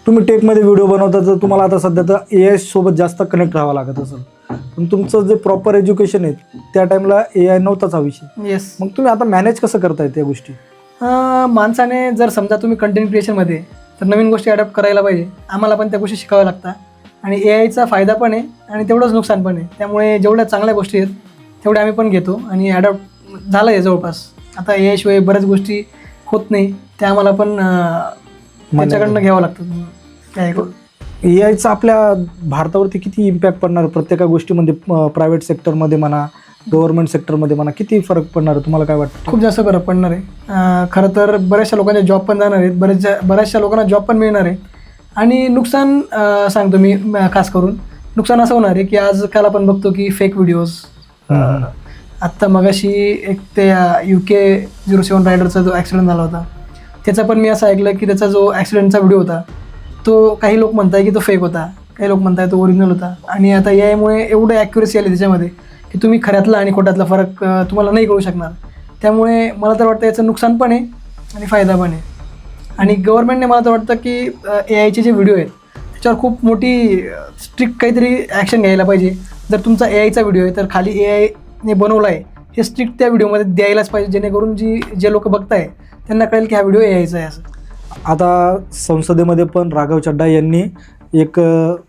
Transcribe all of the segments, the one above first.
तुम्ही टेकमध्ये व्हिडिओ बनवता तर तुम्हाला आता सध्या तर AI सोबत जास्त कनेक्ट राहावं लागत असेल, पण तुमचं जे प्रॉपर एज्युकेशन आहे त्या टाईमला AI नव्हताच हा विषय. येस. मग तुम्ही आता मॅनेज कसं करताय त्या गोष्टी? माणसाने जर समजा तुम्ही कंटेंट क्रिएशनमध्ये तर नवीन गोष्टी अडॉप्ट करायला पाहिजे. आम्हाला पण त्या गोष्टी शिकाव्या लागतात आणि AIचा फायदा पण आहे आणि तेवढंच नुकसान पण आहे. त्यामुळे जेवढ्या चांगल्या गोष्टी आहेत तेवढ्या आम्ही पण घेतो आणि अडॉप्ट झालं आहे जवळपास. आता AI शिवाय बऱ्याच गोष्टी होत नाही, त्या आम्हाला पण त्याच्याकडनं घ्यावं लागतं. AIचा आपल्या भारतावरती किती इम्पॅक्ट पडणार प्रत्येक गोष्टीमध्ये, प्रायव्हेट सेक्टरमध्ये म्हणा, गव्हर्नमेंट सेक्टरमध्ये म्हणा, किती फरक पडणार आहे तुम्हाला काय वाटतं? खूप जास्त फरक पडणार आहे. खरं तर बऱ्याचशा लोकांचे जॉब पण जाणार आहेत, बऱ्याचशा लोकांना जॉब पण मिळणार आहे. आणि नुकसान सांगतो मी खास करून, नुकसान असं होणार आहे की आजकाल आपण बघतो की फेक व्हिडिओज. आत्ता मगाशी एक ते UK 07 रायडरचा जो ॲक्सिडेंट झाला होता त्याचा पण मी असं ऐकलं की त्याचा जो ॲक्सिडेंटचा व्हिडिओ होता तो काही लोक म्हणताय की तो फेक होता, काही लोक म्हणताय तो ओरिजिनल होता. आणि आता यामुळे एवढं ॲक्युरेसी आली त्याच्यामध्ये की तुम्ही खऱ्यातला आणि खोट्यातला फरक तुम्हाला नाही कळू शकणार. त्यामुळे मला तर वाटतं याचं नुकसान पण आहे आणि फायदा पण आहे. आणि गव्हर्नमेंटने मला तर वाटतं की AIचे जे व्हिडिओ आहेत त्याच्यावर खूप मोठी स्ट्रिक्ट काहीतरी ॲक्शन घ्यायला पाहिजे. जर तुमचा AIचा व्हिडिओ आहे तर खाली AIने बनवला आहे हे स्ट्रिक्ट त्या व्हिडिओमध्ये द्यायलाच पाहिजे, जेणेकरून जे लोक बघताय त्यांना कळेल की हा व्हिडिओ AIचा आहे असं. आता संसदेमध्ये पण राघव चड्डा यांनी एक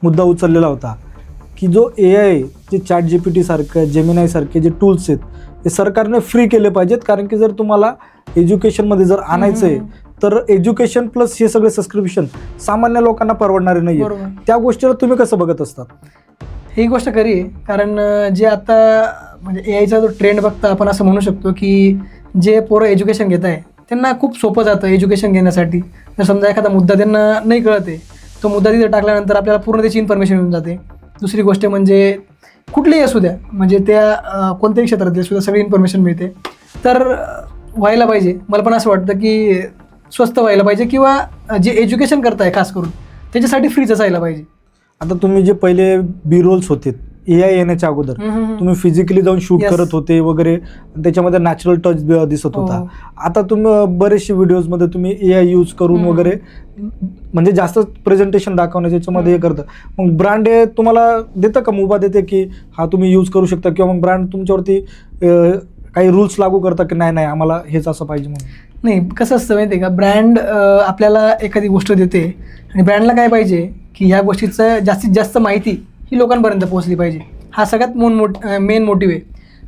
मुद्दा उचललेला होता की जो AI जे ChatGPT सारखं, जेमिनाय सारखे जे टूल्स आहेत हे सरकारने फ्री केले पाहिजेत. कारण की जर तुम्हाला एज्युकेशनमध्ये जर आणायचं आहे तर एज्युकेशन प्लस हे सगळे सबस्क्रिप्शन सामान्य लोकांना परवडणारे नाही आहे. त्या गोष्टीला तुम्ही कसं बघत असतात? ही गोष्ट खरी आहे, कारण जे आता म्हणजे AIचा जो ट्रेंड बघता आपण असं म्हणू शकतो की जे पोरं एज्युकेशन घेत आहे त्यांना खूप सोपं जातं एज्युकेशन घेण्यासाठी. जर समजा एखादा मुद्दा त्यांना नाही कळत आहे, तो मुद्दा तिथे टाकल्यानंतर आपल्याला पूर्ण त्याची इन्फॉर्मेशन येऊन जाते. दुसरी गोष्ट म्हणजे कुठलीही असू द्या, म्हणजे त्या कोणत्याही क्षेत्रातली सुद्धा सगळी इन्फॉर्मेशन मिळते. तर व्हायला पाहिजे, मला पण असं वाटतं की स्वस्त व्हायला पाहिजे किंवा जे एज्युकेशन करताय खास करून त्याच्यासाठी फ्रीच असायला पाहिजे. आता तुम्ही जे पहिले B-रोल्स होते AI येण्याच्या अगोदर तुम्ही फिजिकली जाऊन शूट करत होते वगैरे, त्याच्यामध्ये नॅचरल टच दिसत होता. आता तुम्ही बरेचसे व्हिडिओजमध्ये तुम्ही AI यूज करून वगैरे म्हणजे जास्त प्रेझेंटेशन दाखवण्याच्या याच्यामध्ये हे करतं. मग ब्रँड हे तुम्हाला देतं का, मुभा देते की हा तुम्ही यूज करू शकता, किंवा मग ब्रँड तुमच्यावरती काही रूल्स लागू करता की नाही आम्हाला हेच असं पाहिजे म्हणून? नाही, कसं असतं माहिती आहे का, ब्रँड आपल्याला एखादी गोष्ट देते आणि ब्रँडला काय पाहिजे की ह्या गोष्टीचं जास्तीत जास्त माहिती ही लोकांपर्यंत पोहोचली पाहिजे. हा सगळ्यात मेन मोटिव्ह आहे.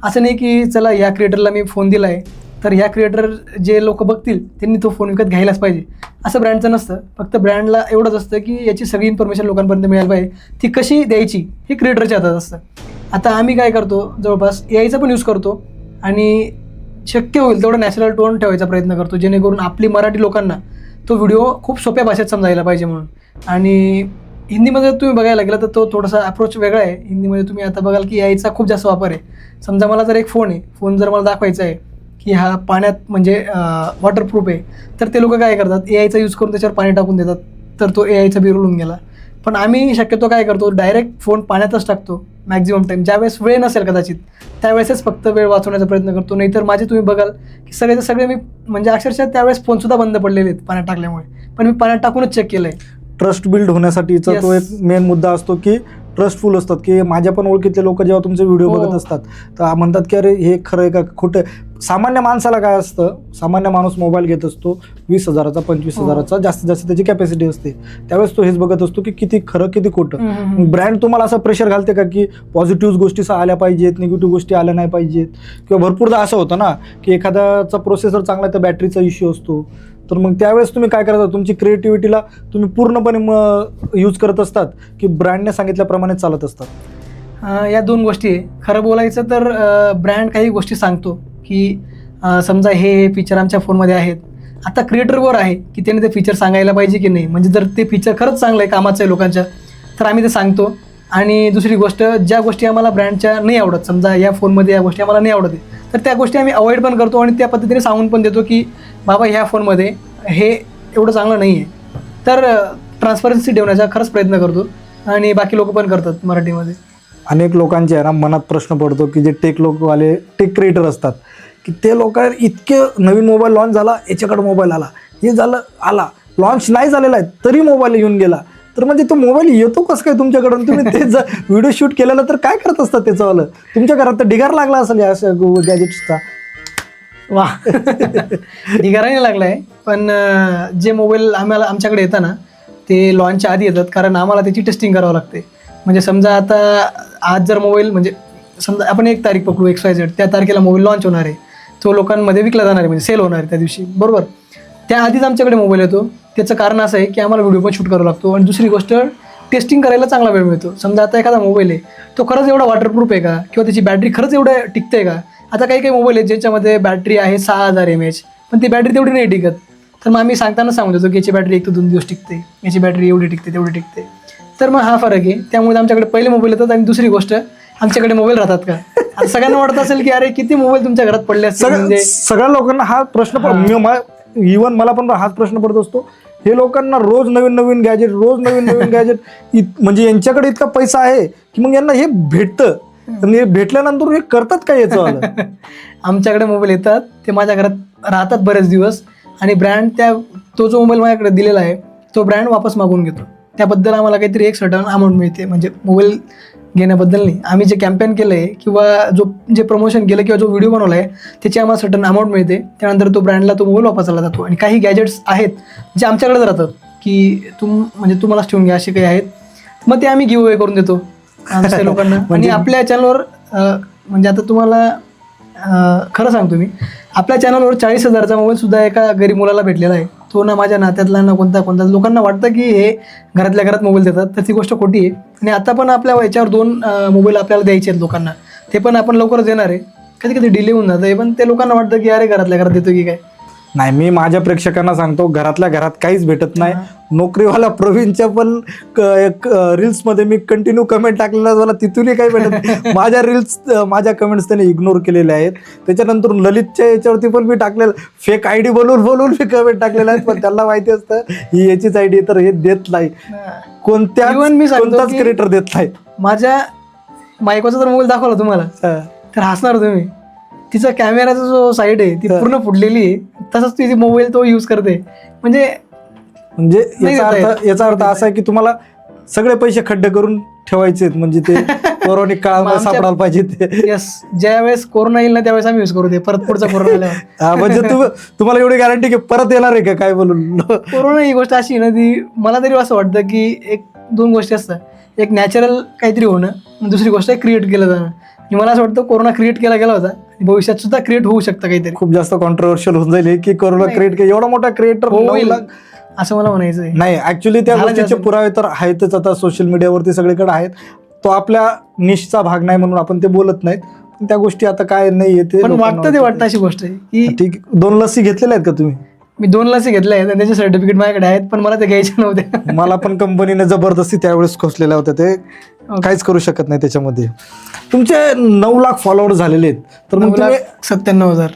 असं नाही की चला ह्या क्रिएटरला मी फोन दिला आहे तर ह्या क्रिएटर जे लोक बघतील त्यांनी तो फोन विकत घ्यायलाच पाहिजे, असं ब्रँडचं नसतं. फक्त ब्रँडला एवढंच असतं की याची सगळी इन्फॉर्मेशन लोकांपर्यंत मिळायला पाहिजे. ती कशी द्यायची हे क्रिएटरच्या हातात असतं. आता आम्ही काय करतो, जवळपास AIचा पण यूज करतो आणि शक्य होईल तेवढं नॅचरल टोन ठेवायचा प्रयत्न करतो, जेणेकरून आपली मराठी लोकांना तो व्हिडिओ खूप सोप्या भाषेत समजायला पाहिजे म्हणून. आणि हिंदीमध्ये तुम्ही बघायला गेलं तर तो थोडासा अप्रोच वेगळा आहे. हिंदीमध्ये तुम्ही आता बघाल की AIचा खूप जास्त वापर आहे. समजा मला जर एक फोन जर मला दाखवायचा आहे की हा पाण्यात म्हणजे वॉटरप्रूफ आहे, तर ते लोक काय करतात, AIचा यूज करून त्याच्यावर पाणी टाकून देतात, तर तो AIचा B-रोल होऊन गेला. पण आम्ही शक्यतो काय करतो, डायरेक्ट फोन पाण्यातच टाकतो मॅक्झिमम टाईम. ज्यावेळेस वेळ नसेल कदाचित त्यावेळेसच फक्त वेळ वाचवण्याचा प्रयत्न करतो. नाहीतर माझे तुम्ही बघाल की सगळे मी म्हणजे अक्षरशः त्यावेळेस फोनसुद्धा बंद पडलेले आहेत पाण्यात टाकल्यामुळे, पण मी पाण्यात टाकूनच चेक केलं आहे. ट्रस्ट बिल्ड होण्यासाठीचा तो एक मेन मुद्दा असतो की ट्रस्टफुल असतात, की माझ्या पण ओळखीतले लोक जेव्हा तुमचे व्हिडिओ बघत असतात तर म्हणतात की अरे हे खरं आहे का खोटं. सामान्य माणसाला काय असतं, सामान्य माणूस मोबाईल घेत असतो 20,000चा 25,000चा जास्तीत जास्त त्याची कॅपॅसिटी असते, त्यावेळेस तो हेच बघत असतो की किती खरं किती खोटं. ब्रँड तुम्हाला असं प्रेशर घालते का की पॉझिटिव्ह गोष्टी आल्या पाहिजेत, निगेटिव्ह गोष्टी आल्या नाही पाहिजेत? किंवा भरपूरदा असं होतं ना की एखाद्याचा प्रोसेसर चांगला तर बॅटरीचा इश्यू असतो, तर मग त्यावेळेस तुम्ही काय करता, तुमची क्रिएटिव्हिटीला तुम्ही पूर्णपणे यूज करत असतात की ब्रँडने सांगितल्याप्रमाणे चालत असतात? या दोन गोष्टी आहे. खरं बोलायचं तर ब्रँड काही गोष्टी सांगतो की समजा हे फीचर आमच्या फोनमध्ये आहेत. आता क्रिएटरवर आहे की त्याने ते फीचर सांगायला पाहिजे की नाही. म्हणजे जर ते फीचर खरंच चांगलं आहे, कामाचं आहे लोकांच्या, तर आम्ही ते सांगतो. आणि दुसरी गोष्ट, ज्या गोष्टी आम्हाला ब्रँडच्या नाही आवडत, समजा या फोनमध्ये या गोष्टी आम्हाला नाही आवडत आहे, तर त्या गोष्टी आम्ही अवॉइड पण करतो आणि त्या पद्धतीने सांगून पण देतो की बाबा ह्या फोनमध्ये हे एवढं चांगलं नाही आहे. तर ट्रान्सपरन्सी ठेवण्याचा खरंच प्रयत्न करतो आणि बाकी लोक पण करतात मराठीमध्ये. अनेक लोकांचे ना मनात प्रश्न पडतो की जे टेक क्रिएटर असतात की ते लोक इतके नवीन मोबाईल लॉन्च झाला, याच्याकडे मोबाईल आला, हे झालं आला, लॉन्च नाही झालेला आहे तरी मोबाईल येऊन गेला, तर म्हणजे तो मोबाईल येतो कसं काय तुमच्याकडून? तुम्ही ते जर व्हिडिओ शूट केलेला तर काय करत असतात त्याचं? तुमच्या घरात तर ढिगार लागला असेल या अशा गॅजेट्सचा. वा ढिगाराने लागलाय. पण जे मोबाईल आमच्याकडे येतात ना ते लॉन्चच्या आधी येतात, कारण आम्हाला त्याची टेस्टिंग करावं लागते. म्हणजे समजा आता आज जर मोबाईल, म्हणजे समजा आपण 1 तारीख पकडू XYZ, त्या तारखेला मोबाईल लॉन्च होणार आहे, तो लोकांमध्ये विकला जाणार आहे, म्हणजे सेल होणार आहे त्या दिवशी, बरोबर. त्याआधीच आमच्याकडे मोबाईल येतो. त्याचं कारण असं आहे की आम्हाला व्हिडिओ पण शूट करावा लागतो आणि दुसरी गोष्ट टेस्टिंग करायला चांगला वेळ मिळतो. समजा आता एखादा मोबाईल आहे तो खरंच एवढा वॉटरप्रूफ आहे का, किंवा त्याची बॅटरी खरंच एवढं टिकते का. आता काही मोबाईल आहेत ज्याच्यामध्ये बॅटरी आहे 6000 mAh, पण ती बॅटरी तेवढी नाही टिकत. तर मग आम्ही सांगताना सांगून देतो की याची बॅटरी 1 ते 2 दिवस टिकते, याची बॅटरी एवढी टिकते तेवढी टिकते. तर मग हा फरक आहे. त्यामुळे आमच्याकडे पहिले मोबाईल येतात. आणि दुसरी गोष्ट, आमच्याकडे मोबाईल राहतात का? आता सगळ्यांना वाटत असेल की अरे किती मोबाईल तुमच्या घरात पडले असतील, म्हणजे सगळ्या लोकांना हा प्रश्न इव्हन मला पण हाच प्रश्न पडत असतो. हे लोकांना रोज नवीन नवीन गॅजेट, म्हणजे यांच्याकडे इतका पैसा आहे की मग यांना हे भेटतं, आणि हे भेटल्यानंतर हे करतात काय याचं? आमच्याकडे मोबाईल येतात, ते माझ्या घरात राहतात बरेच दिवस, आणि ब्रँड तो जो मोबाईल माझ्याकडे दिलेला आहे तो ब्रँड वापस मागून घेतो. त्याबद्दल आम्हाला काहीतरी एक सर्टन अमाऊंट मिळते. म्हणजे मोबाईल घेण्याबद्दल नाही, आम्ही जे कॅम्पेन केलं आहे किंवा जे प्रमोशन केलं किंवा जो व्हिडिओ बनवला आहे त्याची आम्हाला सर्टन अमाऊंट मिळते. त्यानंतर तो ब्रँडला तो मोबाईल वापरला जातो. आणि काही गॅजेट्स आहेत जे आमच्याकडेच राहतात की म्हणजे तुम्हालाच ठेवून घ्या, असे काही आहेत, मग ते आम्ही गिव्ह अवे करून देतो आमच्या लोकांना. आणि आपल्या चॅनलवर म्हणजे आता तुम्हाला खरं सांगतो मी, आपल्या चॅनलवर 40,000चा मोबाईल सुद्धा एका गरीब मुलाला भेटलेला आहे. तो ना माझ्या नात्यातला ना कोणता लोकांना वाटतं की हे घरातल्या घरात मोबाईल देतात, तर ती गोष्ट खोटी आहे. आणि आता पण आपल्या याच्यावर 2 मोबाईल आपल्याला द्यायचे आहेत लोकांना, ते पण आपण लवकरच देणार आहे. कधी कधी डिले होऊन जातं, पण ते लोकांना वाटतं की अरे घरातल्या घरात देतो की काय. नाही, मी माझ्या प्रेक्षकांना सांगतो, घरातल्या घरात काहीच भेटत नाही. नोकरीवाला प्रवीणच्या पण रील्समध्ये मी कंटिन्यू कमेंट टाकलेला, मला तिथूनही काही भेटत नाही. माझ्या रील्स, माझ्या कमेंट्स त्याने इग्नोर केलेल्या आहेत. त्याच्यानंतर ललितच्या याच्यावरती पण मी टाकलेलं, फेक ID बोलून मी कमेंट टाकलेल्या आहेत, पण त्यांना माहिती असतं ही याचीच ID, तर हे देत नाही, कोणताच क्रिएटर देत नाही. माझ्या बायकोचा जर मोबाईल दाखवला तुम्हाला तर हसणार तुम्ही. तिचा कॅमेराचा जो साईड आहे ती पूर्ण फुटलेली आहे, तसंच तिची मोबाईल तो यूज करते. म्हणजे याचा अर्थ असा आहे की तुम्हाला सगळे पैसे खड्डे करून ठेवायचे आहेत, म्हणजे ते पौराणिक काळामध्ये सापडायला पाहिजे ते. यस, ज्या वेळेस कोरोना येईल ना त्यावेळेस आम्ही यूज करू ते, परत पुढचा कोरोना आल्यावर. म्हणजे तुम्हाला एवढी गॅरंटी की परत येणार आहे का काय बोलून? कोरोना ही गोष्ट अशी ना, ती मला तरी असं वाटतं की 1-2 गोष्टी असतात. एक नॅचरल काहीतरी होणं, दुसरी गोष्ट आहे क्रिएट केलं जाणं. आणि मला असं वाटतं कोरोना क्रिएट केला गेला होता, भविष्यात सुद्धा क्रिएट होऊ शकतं काहीतरी. खूप जास्त कॉन्ट्रोवर्शियल होऊन जाईल की कोरोना क्रिएट, एवढा मोठा क्रिएटर होईल असं मला म्हणायचं आहे. नाही, ऍक्च्युली त्या गोष्टीचे पुरावे तर आहेतच, आता सोशल मीडियावरती सगळीकडे आहेत. तो आपल्या निशचा भाग नाही म्हणून आपण ते बोलत नाहीत, पण त्या गोष्टी आता काय नाही येते. पण वाटतं अशी गोष्ट आहे की ठीक. 2 लसी घेतलेल्या आहेत का तुम्ही? मी 2 लसी घेतल्या आहेत आणि त्याचे सर्टिफिकेट माझ्याकडे आहेत, पण मला ते घ्यायचे नव्हते. मला पण कंपनीने जबरदस्ती त्यावेळेस खोसलेल्या होत्या, ते काहीच करू शकत नाही त्याच्यामध्ये. तुमचे 9 लाख फॉलोअर झालेले आहेत, तर मग 9,97,000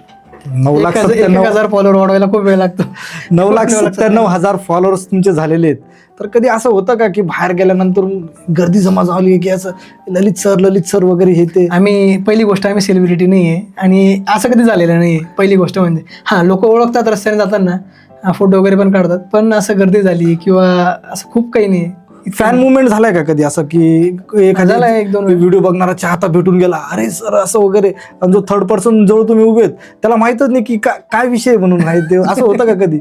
9,97,000 फॉलोअर वाढवायला खूप वेळ लागतो. 9,97,000 फॉलोअर्स तुमचे झालेले आहेत. तर कधी असं होतं का की बाहेर गेल्यानंतर गर्दी जमा झाली की असं ललित सर वगैरे हे ते? पहिली गोष्ट आम्ही सेलिब्रिटी नाही आहे आणि असं कधी झालेलं नाही आहे. पहिली गोष्ट म्हणजे हां, लोक ओळखतात रस्त्याने जाताना, फोटो वगैरे पण काढतात, पण असं गर्दी झाली किंवा असं खूप काही नाही. फॅन मुवमेंट झालाय का कधी असं की एखाद्याला 1-2 व्हिडिओ बघणारा हातात भेटून गेला, अरे सर असं वगैरे, आणि जो थर्ड पर्सन जवळ तुम्ही उभे आहेत त्याला माहितच नाही की काय विषय म्हणून माहिती, असं होतं का कधी?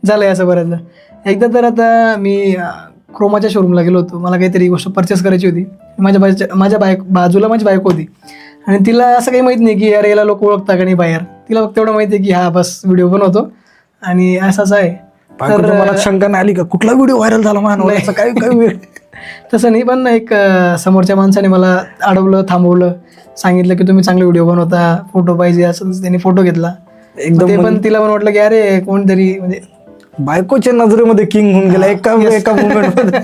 झालंय असं बऱ्याचदा. एकदा तर आता मी क्रोमाच्या शोरूमला गेलो होतो, मला काहीतरी गोष्ट परचेस करायची होती. माझ्या बाजूला माझी बायको होती आणि तिला असं काही माहित नाही की अरे याला लोक ओळखता का नाही बाहेर. तिला फक्त एवढं माहिती आहे की हा बस व्हिडिओ बनवतो आणि असंच आहे. तर मला शंका नाही आली का कुठला व्हिडिओ व्हायरल झाला मानवाचा काय तसं नाही, पण एक समोरच्या माणसाने मला अडवलं, थांबवलं, सांगितलं की तुम्ही चांगले व्हिडिओ बनवता, फोटो पाहिजे, असं त्यांनी फोटो घेतला एकदम. ते पण तिला पण वाटलं की अरे कोणतरी म्हणजे बायकोच्या नजरेमध्ये किंग होऊन गेला एका मुवमेंट मध्ये.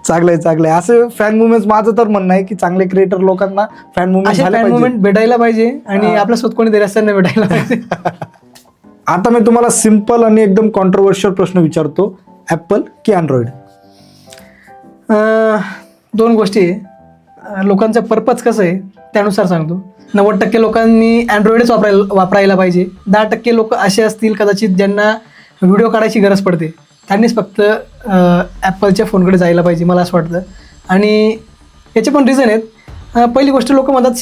चांगलंय असे फॅन मुवमेंट. माझं तर म्हणणं आहे की चांगले क्रिएटर लोकांना फॅन मुवमेंट भेटायला पाहिजे आणि आपल्यासोबत कोणीतरी असताना भेटायला पाहिजे. आता मी तुम्हाला सिंपल आणि एकदम कॉन्ट्रोवर्शियल प्रश्न विचारतो, ऍपल की अँड्रॉइड? 2 गोष्टी आहे. लोकांचं पर्पज कसं आहे त्यानुसार सांगतो. 90% लोकांनी अँड्रॉइडच वापरायला पाहिजे. 10% लोक असे असतील कदाचित ज्यांना व्हिडिओ काढायची गरज पडते, त्यांनीच फक्त ॲपलच्या फोनकडे जायला पाहिजे मला असं वाटतं. आणि याचे पण रिझन आहेत. पहिली गोष्ट लोक म्हणतात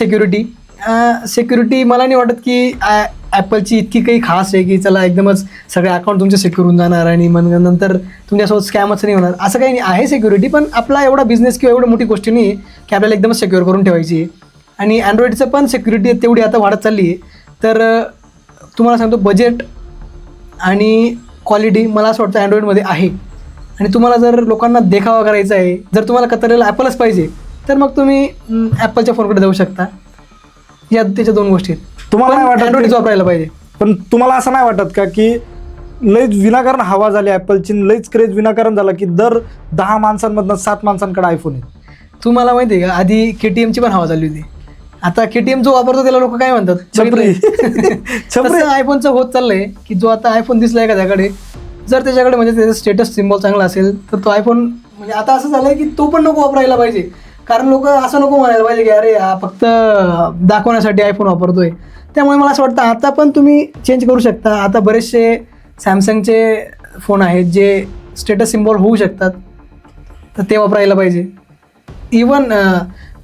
सिक्युरिटी मला नाही वाटत की ॲपलची इतकी काही खास आहे की चला एकदमच सगळे अकाउंट तुमचे सिक्युर होऊन जाणार आणि मग नंतर तुमच्यासोबत स्कॅमच नाही होणार, असं काही नाही. आहे सिक्युरिटी, पण आपला एवढा बिझनेस किंवा एवढी मोठी गोष्ट नाही आहे की आपल्याला एकदमच सिक्युअर करून ठेवायची आहे. आणि अँड्रॉइडचं पण सिक्युरिटी तेवढी आता वाढत चालली आहे. तर तुम्हाला सांगतो बजेट आणि क्वालिटी मला असं वाटतं अँड्रॉइडमध्ये आहे. आणि तुम्हाला जर लोकांना देखावा करायचा आहे, जर तुम्हाला कतरलेला ॲपलच पाहिजे, तर मग तुम्ही ॲपलच्या फोनकडे जाऊ शकता. या त्याच्या 2 गोष्टी आहेत. तुम्हाला नाही वाटत अँड्रॉइडच वापरायला पाहिजे. पण तुम्हाला असं नाही वाटत का की लईच विनाकारण हवा झाली ॲपलची, लईच क्रेज विनाकारण झाला की दर 10 माणसांमधनं 7 माणसांकडे आयफोन आहे? तुम्हाला माहिती आहे का, आधी KTMची पण हवा झाली होती. आता KTM जो वापरतो त्याला लोक काय म्हणतात, छपरी. तसं आयफोनचं होत चाललंय की जो आता आयफोन दिसलाय का त्याकडे, जर त्याच्याकडे म्हणजे त्याचं स्टेटस सिम्बॉल चांगला असेल तर तो आयफोन म्हणजे आता असं झालंय की तो पण नको वापरायला पाहिजे. कारण लोक असं नको म्हणायला पाहिजे की अरे हा फक्त दाखवण्यासाठी आयफोन वापरतोय. त्यामुळे मला असं वाटतं आता पण तुम्ही चेंज करू शकता. आता बरेचसे सॅमसंगचे फोन आहेत जे स्टेटस सिम्बॉल होऊ शकतात, तर ते वापरायला पाहिजे. इवन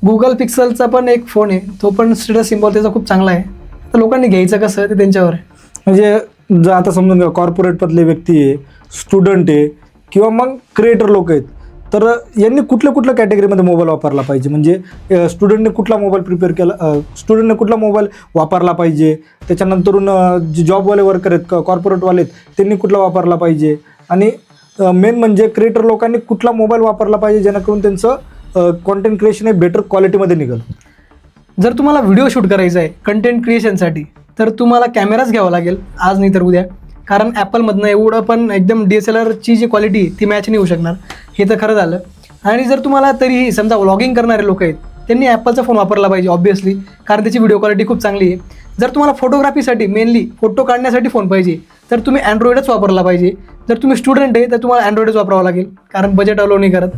गुगल पिक्सलचा पण एक फोन आहे, तो पण स्टेटस सिम्बॉल त्याचा खूप चांगला आहे. तर लोकांनी घ्यायचं कसं ते त्यांच्यावर आहे. म्हणजे जर आता समजून घ्या कॉर्पोरेटमधले व्यक्ती आहे, स्टुडंट आहे किंवा मग क्रिएटर लोक आहेत, तर यांनी कुठल्या कॅटेगरीमध्ये मोबाईल वापरला पाहिजे? म्हणजे स्टुडंटने कुठला मोबाईल प्रिपेअर केला, स्टुडंटने कुठला मोबाईल वापरला पाहिजे, त्याच्यानंतरून जे जॉबवाले वर्कर आहेत, कॉर्पोरेटवाले आहेत, त्यांनी कुठला वापरला पाहिजे, आणि मेन म्हणजे क्रिएटर लोकांनी कुठला मोबाईल वापरला पाहिजे जेणेकरून त्यांचं कॉन्टेंट क्रिएशन हे बेटर क्वालिटीमध्ये निघेल. जर तुम्हाला व्हिडिओ शूट करायचा आहे कंटेंट क्रिएशनसाठी, तर तुम्हाला कॅमेराच घ्यावा लागेल आज नाही तर उद्या. कारण ॲपलमधनं एवढं पण एकदम DSLRची जी क्वालिटी आहे ती मॅच नाही होऊ शकणार, हे तर खरं झालं. आणि जर तुम्हाला तरीही समजा व्लॉगिंग करणारे लोक आहेत त्यांनी ॲपलचा फोन वापरला पाहिजे ऑब्व्हियसली, कारण त्याची व्हिडिओ क्वालिटी खूप चांगली आहे. जर तुम्हाला फोटोग्राफीसाठी मेनली फोटो काढण्यासाठी फोन पाहिजे तर तुम्ही अँड्रॉइडच वापरला पाहिजे. जर तुम्ही स्टुडंट आहे तर तुम्हाला अँड्रॉइडच वापरावं लागेल, कारण बजेट अलो नाही करत.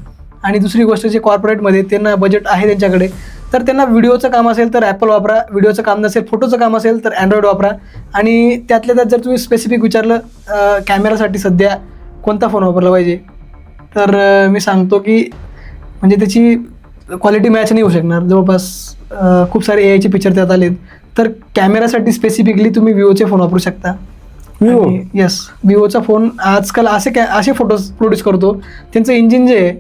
आणि दुसरी गोष्ट जे कॉर्पोरेटमध्ये त्यांना बजेट आहे त्यांच्याकडे, तर त्यांना व्हिडिओचं काम असेल तर ॲपल वापरा, व्हिडिओचं काम नसेल फोटोचं काम असेल तर अँड्रॉइड वापरा. आणि त्यातल्या त्यात जर तुम्ही स्पेसिफिक विचारलं कॅमेरासाठी सध्या कोणता फोन वापरला पाहिजे, तर मी सांगतो की म्हणजे त्याची क्वालिटी मॅच नाही होऊ शकणार. जवळपास खूप सारे AIचे पिक्चर त्यात आलेत, तर कॅमेरासाठी स्पेसिफिकली तुम्ही विवोचे फोन वापरू शकता. विवो? येस, विवोचा फोन आजकाल असे फोटोज प्रोड्यूस करतो. त्यांचं इंजिन जे आहे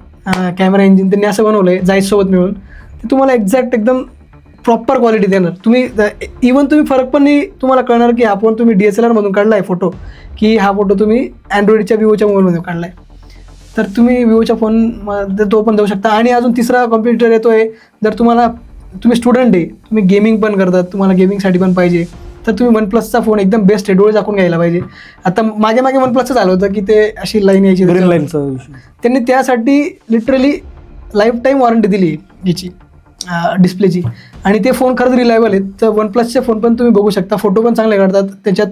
कॅमेरा इंजिन त्यांनी असं बनवलं आहे जाईसोबत मिळून, ते तुम्हाला एक्झॅक्ट एकदम प्रॉपर क्वालिटी देणार. तुम्ही इवन तुम्ही फरक पण नाही तुम्हाला कळणार की हा फोन तुम्ही DSLRमधून काढला आहे फोटो, की हा फोटो तुम्ही अँड्रॉइडच्या विवोच्या मोबाईलमधून काढला आहे. तर तुम्ही विवोच्या फोनमध्ये तो पण देऊ शकता. आणि अजून तिसरा कॉम्प्युटर येतो आहे, जर तुम्ही स्टुडंट आहे, तुम्ही गेमिंग पण करतात, तुम्हाला गेमिंगसाठी पण पाहिजे, तर तुम्ही OnePlusचा फोन एकदम बेस्ट आहे, डोळे झाकून घ्यायला पाहिजे. आता मागे OnePlusचं झालं होतं की ते अशी लाईन यायची, ग्रीन लाईनचा विषय. त्यांनी त्यासाठी लिटरली लाईफ टाईम वॉरंटी दिली याची डिस्प्लेची. आणि ते फोन खरंच रिलायबल आहेत. तर OnePlusचे फोन पण तुम्ही बघू शकता, फोटो पण चांगले काढतात, त्याच्यात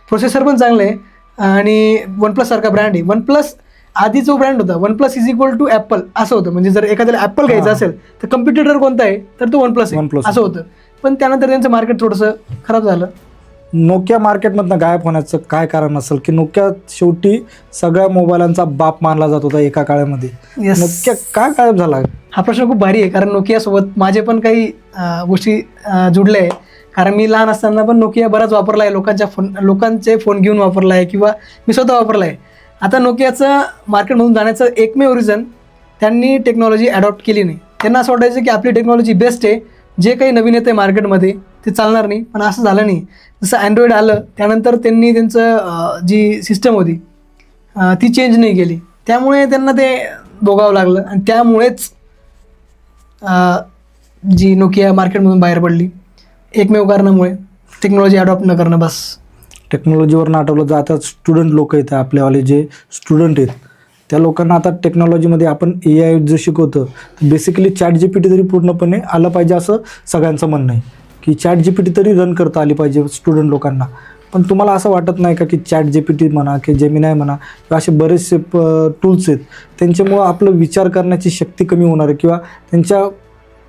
प्रोसेसर पण चांगलं आहे. आणि OnePlus सारखा ब्रँड आहे. OnePlus आधी जो ब्रँड होता OnePlus = ॲपल असं होतं. म्हणजे जर एखाद्याला ॲपल घ्यायचं असेल तर कम्प्युटर कोणता आहे तर तो OnePlus आहे असं होतं. पण त्यानंतर त्यांचं मार्केट थोडंसं खराब झालं. नोकिया मार्केटमधनं गायब होण्याचं काय कारण असेल की नोकिया शेवटी सगळ्या मोबाईलांचा बाप मानला जात होता एका काळामध्ये. नोकिया का गायब झाला? हा प्रश्न खूप भारी आहे, कारण नोकियासोबत माझे पण काही गोष्टी जुडल्या आहे. कारण मी लहान असताना पण नोकिया बराच वापरला आहे, लोकांचे फोन घेऊन वापरला आहे किंवा मी स्वतः वापरला आहे. आता नोकियाचं मार्केटमधून जाण्याचं एकमेव रिझन, त्यांनी टेक्नॉलॉजी ॲडॉप्ट केली नाही. त्यांना असं वाटायचं की आपली टेक्नॉलॉजी बेस्ट आहे, जे काही नवीन येतं आहे मार्केटमध्ये ते चालणार नाही. पण असं झालं नाही. जसं अँड्रॉइड आलं त्यानंतर त्यांनी त्यांचं जी सिस्टम होती ती चेंज नाही केली, त्यामुळे त्यांना ते भोगावं लागलं. आणि त्यामुळेच जी नोकिया मार्केटमधून बाहेर पडली, एकमेव कारणामुळे टेक्नॉलॉजी अडॉप्ट न करणं. बस टेक्नॉलॉजीवर नाटवलं जातात. स्टुडंट लोक आहेत आपल्यावाले जे स्टुडंट आहेत त्या लोकांना आता टेक्नॉलॉजीमध्ये आपण AI जे शिकवतो बेसिकली ChatGPT तरी पूर्णपणे आलं पाहिजे असं सगळ्यांचं म्हणणं आहे की ChatGPT तरी रन करता आली पाहिजे स्टुडंट लोकांना. पण तुम्हाला असं वाटत नाही का की ChatGPT म्हणा की जेमिनाय म्हणा किंवा असे बरेचसे टूल्स आहेत त्यांच्यामुळं आपलं विचार करण्याची शक्ती कमी होणार आहे किंवा त्यांच्या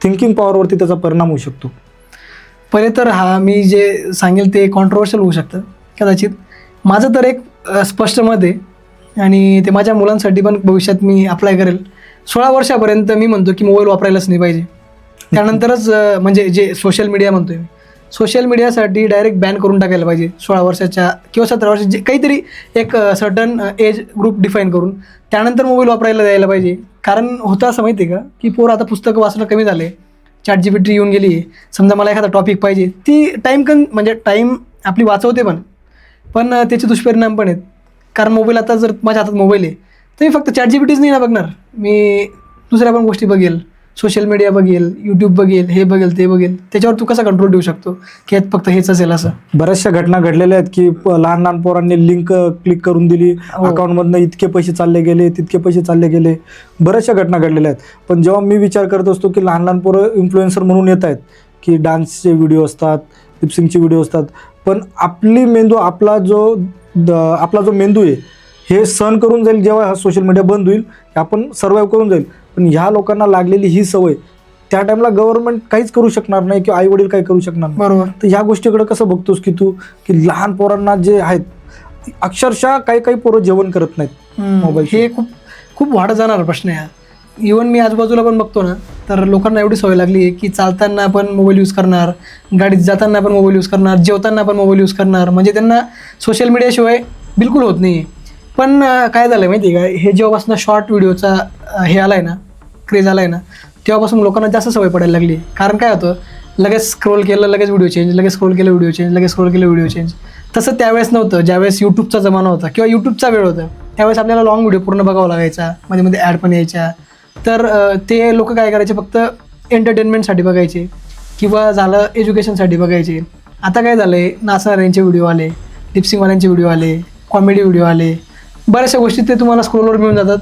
थिंकिंग पॉवरवरती त्याचा परिणाम होऊ शकतो? पहिले तर मी जे सांगेल ते कॉन्ट्रोवर्शियल होऊ शकतं कदाचित. माझं तर एक स्पष्ट मत आहे आणि ते माझ्या मुलांसाठी पण भविष्यात मी अप्लाय करेल. 16 वर्षापर्यंत मी म्हणतो की मोबाईल वापरायलाच नाही पाहिजे. त्यानंतरच म्हणजे जे सोशल मीडिया म्हणतोय मी, सोशल मीडियासाठी डायरेक्ट बॅन करून टाकायला पाहिजे 16 वर्षाच्या किंवा 17 वर्षाचे, जे काहीतरी एक सर्टन एज ग्रुप डिफाईन करून त्यानंतर मोबाईल वापरायला द्यायला पाहिजे. कारण होतं असं माहिती आहे का की पोरं आता पुस्तकं वाचणं कमी झालं आहे, ChatGPT येऊन गेली आहे. समजा मला एखादा टॉपिक पाहिजे, ती म्हणजे टाईम आपली वाचवते पण त्याचे दुष्परिणाम पण आहेत. कारण मोबाईल आता जर माझ्या हातात मोबाईल आहे तर मी फक्त ChatGPTच नाही ना बघणार, मी दुसऱ्या पण गोष्टी बघेल, सोशल मीडिया बघेल, यूट्यूब बघेल, हे बघेल ते बघेल. त्याच्यावर तू कसा कंट्रोल ठेवू शकतो की यात फक्त हेच असेल असं? बऱ्याचशा घटना घडलेल्या आहेत की लहान लहान पोरांनी लिंक क्लिक करून दिली, अकाउंटमधनं इतके पैसे चालले गेले, तितके पैसे चालले गेले. बऱ्याचशा घटना घडलेल्या आहेत. पण जेव्हा मी विचार करत असतो की लहान लहान पोरं इन्फ्लुएन्सर म्हणून येत आहेत की डान्सचे व्हिडिओ असतात, लिपसिंगचे व्हिडिओ असतात, पण आपली मेंदू आपला जो मेंदू आहे हे सहन करून जाईल जेव्हा हा सोशल मीडिया बंद होईल, आपण सर्वाईव्ह करून जाईल. पण ह्या लोकांना लागलेली ही सवय, त्या टाईमला गव्हर्नमेंट काहीच करू शकणार नाही किंवा आई वडील काही करू शकणार नाही. बरोबर. तर ह्या गोष्टीकडे कसं बघतोस की तू की लहान पोरांना जे आहेत अक्षरशः काही पोरं जेवण करत नाहीत मोबाईल. हे खूप खूप वाढत जाणारा प्रश्न आहे. इवन मी आजूबाजूला पण बघतो ना, तर लोकांना एवढी सवय लागली आहे की चालताना पण मोबाईल यूज करणार, गाडीत जाताना पण मोबाईल यूज करणार, जेवताना पण मोबाईल यूज करणार. म्हणजे त्यांना सोशल मीडियाशिवाय बिलकुल होत नाही आहे. पण काय झालं आहे माहिती आहे का, हे जेव्हापासून शॉर्ट व्हिडिओचा हे आला आहे ना, क्रेज आला आहे ना, तेव्हापासून लोकांना जास्त सवय पडायला लागली. कारण काय होतं, लगेच स्क्रोल केलं लगेच व्हिडिओ चेंज, लगेच स्क्रोल केलं व्हिडिओ चेंज, लगेच स्क्रोल केलं व्हिडिओ चेंज. तसं त्यावेळेस नव्हतं. ज्यावेळेस यूट्यूबचा जमाना होता किंवा यूट्यूबचा वेळ होता, त्यावेळेस आपल्याला लॉंग व्हिडिओ पूर्ण बघावा लागायचा, मध्ये मध्ये ॲड पण यायच्या. तर ते लोक काय करायचे, फक्त एंटरटेनमेंटसाठी बघायचे किंवा झालं एज्युकेशनसाठी बघायचे. आता काय झालं आहे, नाचणाऱ्यांचे व्हिडिओ आले, लिपसिंगवाल्यांचे व्हिडिओ आले, कॉमेडी व्हिडिओ आले, बऱ्याचशा गोष्टी ते तुम्हाला स्क्रोलवर मिळून जातात.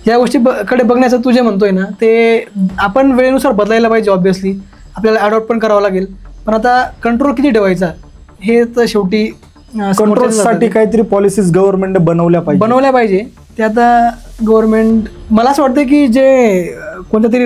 या गोष्टी कडे बघण्याचं तू जे म्हणतोय ना, ते आपण वेळेनुसार बदलायला पाहिजे. ऑब्व्हियसली आपल्याला अडॉप्ट पण करावं लागेल. पण आता कंट्रोल किती ठेवायचा हे तर शेवटी कंट्रोलसाठी काहीतरी पॉलिसीज गव्हर्नमेंटने बनवल्या पाहिजे. ते आता गव्हर्नमेंट, मला असं वाटतं की जे कोणत्या तरी